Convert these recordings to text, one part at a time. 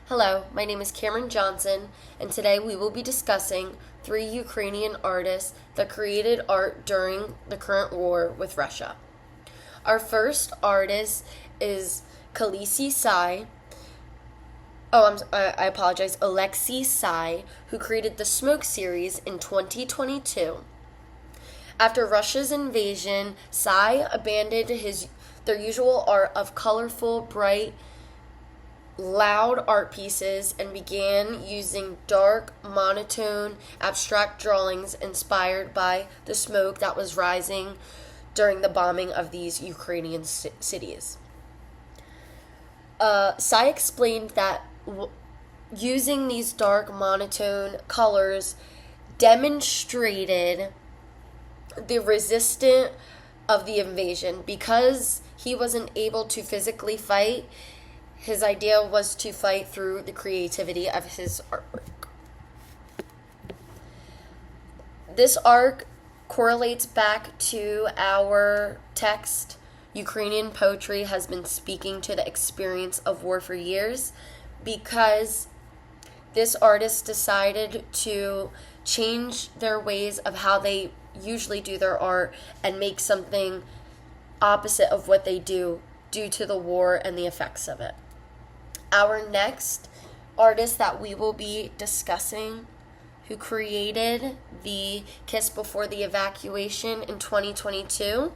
Hello, my name is Cameron Johnson, and today we will be discussing three Ukrainian artists that created art during the current war with Russia. Our first artist is Kalisi Sai. I apologize, Alexei Sai, who created the Smoke series in 2022. After Russia's invasion, Sai abandoned their usual art of colorful, bright, loud art pieces and began using dark, monotone, abstract drawings inspired by the smoke that was rising during the bombing of these Ukrainian cities. Sai explained that using these dark, monotone colors demonstrated the resistance of the invasion. Because he wasn't able to physically fight, his idea was to fight through the creativity of his artwork. This arc correlates back to our text. Ukrainian poetry has been speaking to the experience of war for years, because this artist decided to change their ways of how they usually do their art and make something opposite of what they do due to the war and the effects of it. Our next artist that we will be discussing, who created the Kiss Before the Evacuation in 2022,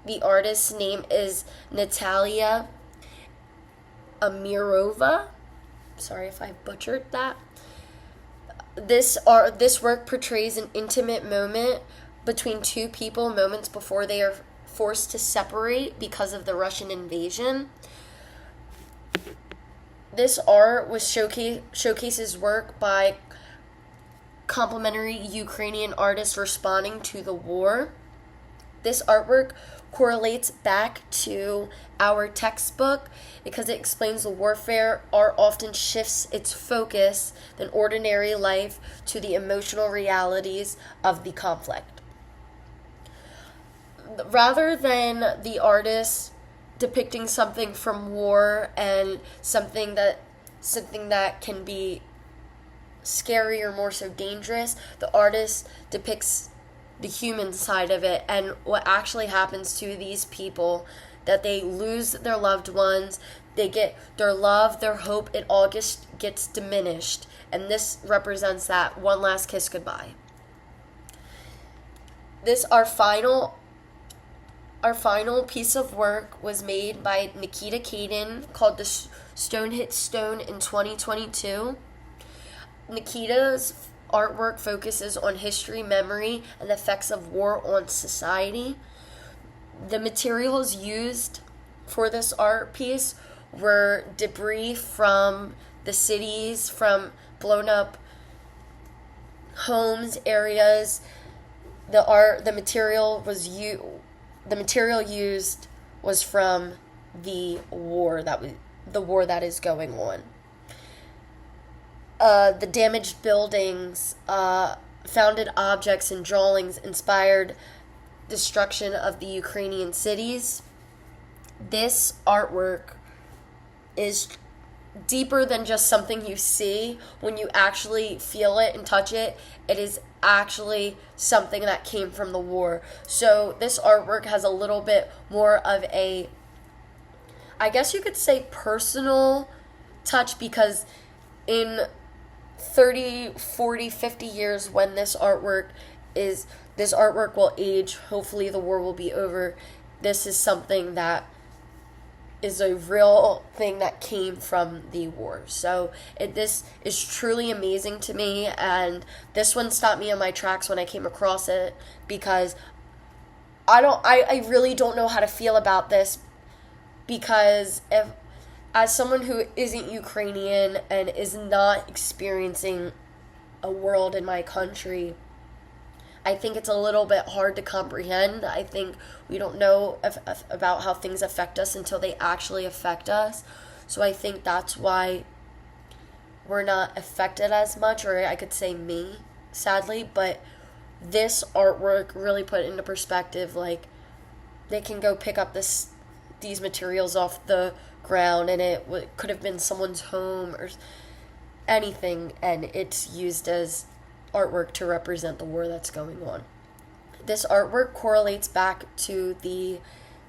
the artist's name is Natalia Amirova. Sorry if I butchered that. This work portrays an intimate moment between two people moments before they are forced to separate because of the Russian invasion. This art showcases work by complementary Ukrainian artists responding to the war. This artwork correlates back to our textbook because it explains the warfare. Art often shifts its focus than ordinary life to the emotional realities of the conflict. Rather than the artist depicting something from war and something that can be scary or more so dangerous, the artist depicts the human side of it and what actually happens to these people, that they lose their loved ones, they get their love, their hope, it all gets diminished, and this represents that one last kiss goodbye. Our final piece of work was made by Nikita Kaden, called The Stone Hits Stone in 2022. Nikita's artwork focuses on history, memory, and the effects of war on society. The materials used for this art piece were debris from the cities, from blown up homes, areas. The material used was from the war that is going on. The damaged buildings, founded objects, and drawings inspired destruction of the Ukrainian cities. This artwork is deeper than just something you see. When you actually feel it and touch it, it is actually something that came from the war. So this artwork has a little bit more of a, I guess you could say, personal touch, because in 30, 40, 50 years, when this artwork will age, hopefully the war will be over, this is something that is a real thing that came from the war. So this is truly amazing to me, and this one stopped me in my tracks when I came across it, because I really don't know how to feel about this, because as someone who isn't Ukrainian and is not experiencing a world in my country, I think it's a little bit hard to comprehend. I think we don't know about how things affect us until they actually affect us. So I think that's why we're not affected as much, or I could say me, sadly. But this artwork really put it into perspective. Like, they can go pick up this these materials off the ground, and it could have been someone's home or anything, and it's used as artwork to represent the war that's going on. This artwork correlates back to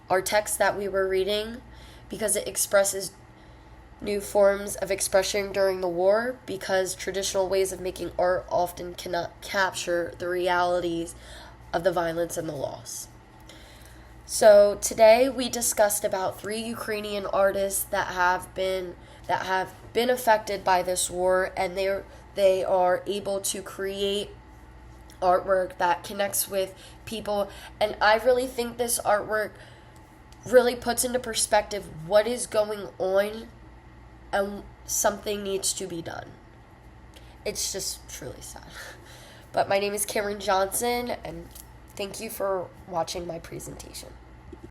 our text that we were reading because it expresses new forms of expression during the war, because traditional ways of making art often cannot capture the realities of the violence and the loss. So today we discussed about 3 Ukrainian artists that have been affected by this war, and they are able to create artwork that connects with people. And I really think this artwork really puts into perspective what is going on, and something needs to be done. It's just truly sad. But my name is Cameron Johnson, and thank you for watching my presentation.